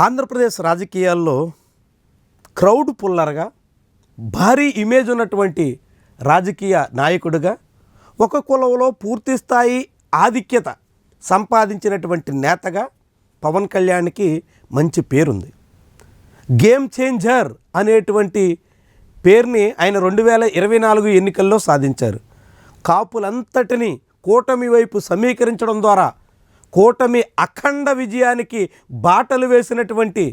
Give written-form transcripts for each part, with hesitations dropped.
ఆంధ్రప్రదేశ్ రాజకీయాల్లో క్రౌడ్ పుల్లర్గా భారీ ఇమేజ్ ఉన్నటువంటి రాజకీయ నాయకుడిగా ఒక కులంలో పూర్తి స్థాయి ఆధిక్యత సంపాదించినటువంటి నేతగా పవన్ కళ్యాణ్కి మంచి పేరుంది. గేమ్ చేంజర్ అనేటువంటి పేరుని ఆయన 2024 ఎన్నికల్లో సాధించారు. కాపులంతటినీ కూటమి వైపు సమీకరించడం ద్వారా కూటమి అఖండ విజయానికి బాటలు వేసినటువంటి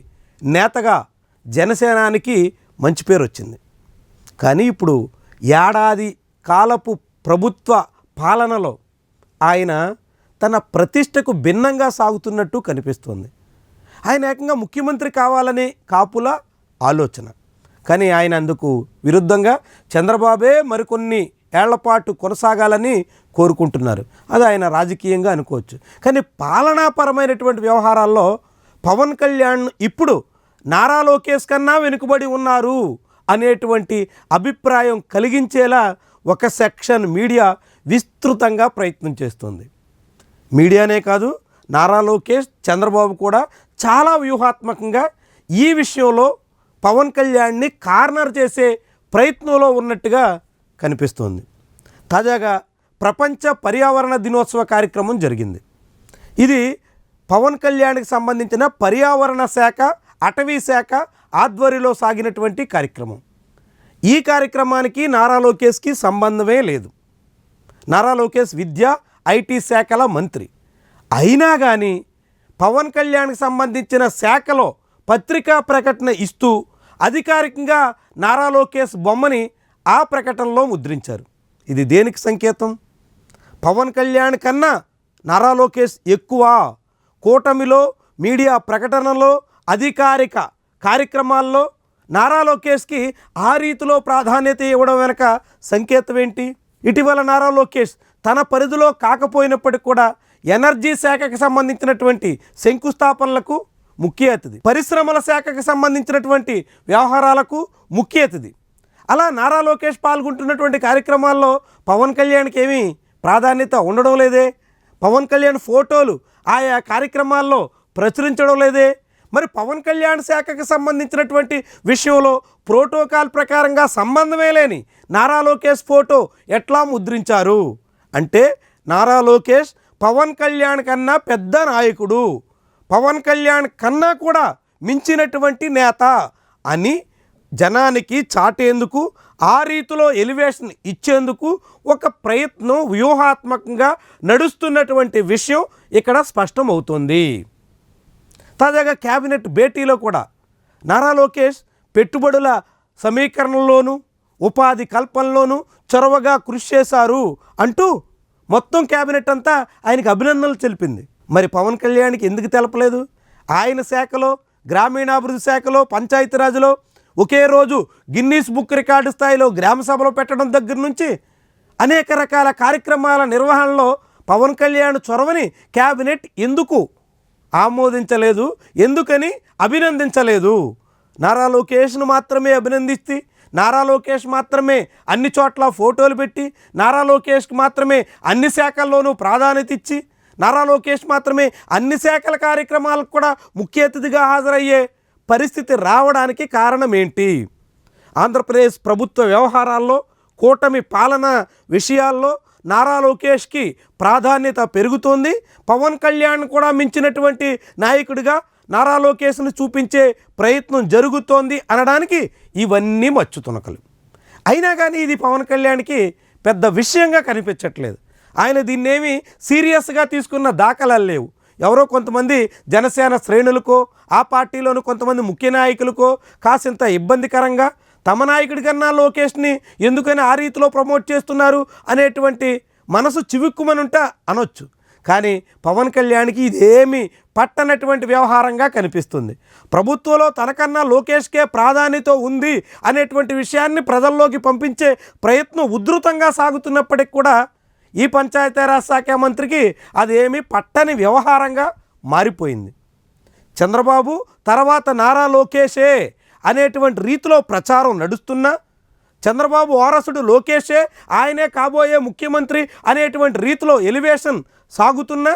నేతగా జనసేనానికి మంచి పేరు వచ్చింది. కానీ ఇప్పుడు ఏడాది కాలపు ప్రభుత్వ పాలనలో ఆయన తన ప్రతిష్టకు భిన్నంగా సాగుతున్నట్టు కనిపిస్తుంది. ఆయన ఏకంగా ముఖ్యమంత్రి కావాలని కాపుల ఆలోచన. కానీ ఆయన అందుకు విరుద్ధంగా చంద్రబాబే మరికొన్ని ఏళ్లపాటు కొనసాగాలని కోరుకుంటున్నారు. అది ఆయన రాజకీయంగా అనుకోవచ్చు. కానీ పాలనాపరమైనటువంటి వ్యవహారాల్లో పవన్ కళ్యాణ్ ఇప్పుడు నారా లోకేష్ కన్నా వెనుకబడి ఉన్నారు అనేటువంటి అభిప్రాయం కలిగించేలా ఒక సెక్షన్ మీడియా విస్తృతంగా ప్రయత్నం చేస్తుంది. మీడియానే కాదు, నారా లోకేష్, చంద్రబాబు కూడా చాలా వ్యూహాత్మకంగా ఈ విషయంలో పవన్ కళ్యాణ్ని కార్నర్ చేసే ప్రయత్నంలో ఉన్నట్టుగా కనిపిస్తోంది. తాజాగా ప్రపంచ పర్యావరణ దినోత్సవ కార్యక్రమం జరిగింది. ఇది పవన్ కళ్యాణ్కి సంబంధించిన పర్యావరణ శాఖ, అటవీ శాఖ ఆధ్వర్యంలో సాగినటువంటి కార్యక్రమం. ఈ కార్యక్రమానికి నారా లోకేష్కి సంబంధమే లేదు. నారా లోకేష్ విద్యా, ఐటీ శాఖల మంత్రి అయినా కానీ పవన్ కళ్యాణ్కి సంబంధించిన శాఖలో పత్రికా ప్రకటన ఇస్తూ అధికారికంగా నారా లోకేష్ బొమ్మని ఆ ప్రకటనలో ముద్రించారు. ఇది దేనికి సంకేతం? పవన్ కళ్యాణ్ కన్నా నారా లోకేష్ ఎక్కువ కూటమిలో, మీడియా ప్రకటనలో, అధికారిక కార్యక్రమాల్లో నారా లోకేష్కి ఆ రీతిలో ప్రాధాన్యత ఇవ్వడం వెనక సంకేతం ఏంటి? ఇటీవల నారా లోకేష్ తన పరిధిలో కాకపోయినప్పటికీ కూడా ఎనర్జీ శాఖకు సంబంధించినటువంటి శంకుస్థాపనలకు ముఖ్య అతిథి, పరిశ్రమల శాఖకు సంబంధించినటువంటి వ్యవహారాలకు ముఖ్య అతిథి. అలా నారా లోకేష్ పాల్గొంటున్నటువంటి కార్యక్రమాల్లో పవన్ కళ్యాణ్కి ఏమీ ప్రాధాన్యత ఉండడం లేదే. పవన్ కళ్యాణ్ ఫోటోలు ఆయా కార్యక్రమాల్లో ప్రచురించడం లేదే. మరి పవన్ కళ్యాణ్ శాఖకు సంబంధించినటువంటి విషయంలో ప్రోటోకాల్ ప్రకారంగా సంబంధమే లేని నారా లోకేష్ ఫోటో ఎట్లా ముద్రించారు అంటే, నారా లోకేష్ పవన్ కళ్యాణ్ కన్నా పెద్ద నాయకుడు, పవన్ కళ్యాణ్ కన్నా కూడా మించినటువంటి నేత అని జనానికి చాటేందుకు, ఆ రీతిలో ఎలివేషన్ ఇచ్చేందుకు ఒక ప్రయత్నం వ్యూహాత్మకంగా నడుస్తున్నటువంటి విషయం ఇక్కడ స్పష్టమవుతుంది. తాజాగా క్యాబినెట్ భేటీలో కూడా నారా లోకేష్ పెట్టుబడుల సమీకరణలోనూ ఉపాధి కల్పనలోనూ చొరవగా కృషి చేశారు అంటూ మొత్తం క్యాబినెట్ అంతా ఆయనకు అభినందనలు తెలిపింది. మరి పవన్ కళ్యాణ్కి ఎందుకు తెలపలేదు? ఆయన శాఖలో, గ్రామీణాభివృద్ధి శాఖలో, పంచాయతీరాజ్లో ఒకే రోజు గిన్నీస్ బుక్ రికార్డు స్థాయిలో గ్రామ సభలు పెట్టడం దగ్గర నుంచి అనేక రకాల కార్యక్రమాల నిర్వహణలో పవన్ కళ్యాణ్ చొరవని క్యాబినెట్ ఎందుకు ఆమోదించలేదు, ఎందుకని అభినందించలేదు? నారా లోకేష్ను మాత్రమే అభినందిస్తే, నారా లోకేష్ మాత్రమే అన్ని చోట్ల ఫోటోలు పెట్టి, నారా లోకేష్కి మాత్రమే అన్ని శాఖల్లోనూ ప్రాధాన్యత ఇచ్చి, నారా లోకేష్ మాత్రమే అన్ని శాఖల కార్యక్రమాలకు కూడా ముఖ్య అతిథిగా హాజరయ్యే పరిస్థితి రావడానికి కారణం ఏంటి? ఆంధ్రప్రదేశ్ ప్రభుత్వ వ్యవహారాల్లో, కూటమి పాలన విషయాల్లో నారా లోకేష్కి ప్రాధాన్యత పెరుగుతోంది. పవన్ కళ్యాణ్ కూడా మించినటువంటి నాయకుడిగా నారా లోకేష్ను చూపించే ప్రయత్నం జరుగుతోంది అనడానికి ఇవన్నీ మచ్చుతునకలు. అయినా కానీ ఇది పవన్ కళ్యాణ్కి పెద్ద విషయంగా కనిపించట్లేదు. ఆయన దీన్నేమి సీరియస్గా తీసుకున్న దాఖలాలు లేవు. ఎవరో కొంతమంది జనసేన శ్రేణులకో, ఆ పార్టీలోని కొంతమంది ముఖ్య నాయకులకో కాసింత ఇబ్బందికరంగా తమ నాయకుడి కన్నా లోకేష్ని ఎందుకని ఆ రీతిలో ప్రమోట్ చేస్తున్నారు అనేటువంటి మనసు చివుక్కుమనుంటా అనొచ్చు. కానీ పవన్ కళ్యాణ్కి ఇదేమీ పట్టనటువంటి వ్యవహారంగా కనిపిస్తుంది. ప్రభుత్వంలో తనకన్నా లోకేష్కే ప్రాధాన్యత ఉంది అనేటువంటి విషయాన్ని ప్రజల్లోకి పంపించే ప్రయత్నం ఉధృతంగా సాగుతున్నప్పటికి కూడా ఈ పంచాయతీరాజ్ శాఖ మంత్రికి అదేమీ పట్టని వ్యవహారంగా మారిపోయింది. చంద్రబాబు తర్వాత నారా లోకేషే అనేటువంటి రీతిలో ప్రచారం నడుస్తున్నా, చంద్రబాబు వారసుడు లోకేషే, ఆయనే కాబోయే ముఖ్యమంత్రి అనేటువంటి రీతిలో ఎలివేషన్ సాగుతున్నా,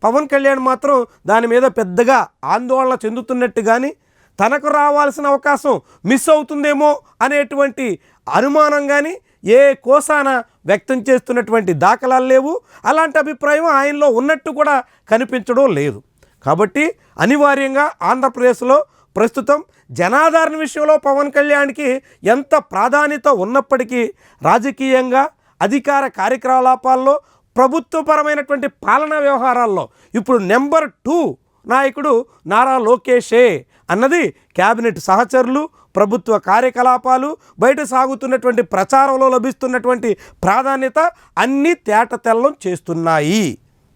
పవన్ కళ్యాణ్ మాత్రం దాని మీద పెద్దగా ఆందోళన చెందుతున్నట్టు కానీ తనకు రావాల్సిన అవకాశం మిస్ అవుతుందేమో అనేటువంటి అనుమానం కానీ ఏ కోసాన వ్యక్తం చేస్తున్నటువంటి దాఖలాలు లేవు. అలాంటి అభిప్రాయం ఆయనలో ఉన్నట్టు కూడా కనిపించడం లేదు. కాబట్టి అనివార్యంగా ఆంధ్రప్రదేశ్లో ప్రస్తుతం జనాదరణ విషయంలో పవన్ కళ్యాణ్కి ఎంత ప్రాధాన్యత ఉన్నప్పటికీ రాజకీయంగా అధికార కార్యకలాపాల్లో ప్రభుత్వపరమైనటువంటి పాలనా వ్యవహారాల్లో ఇప్పుడు నెంబర్ 2 నాయకుడు నారా లోకేషే అన్నది కేబినెట్ సహచరులు, ప్రభుత్వ కార్యకలాపాలు, బయట సాగుతున్నటువంటి ప్రచారంలో లభిస్తున్నటువంటి ప్రాధాన్యత అన్నీ తేటతెల్లం చేస్తున్నాయి.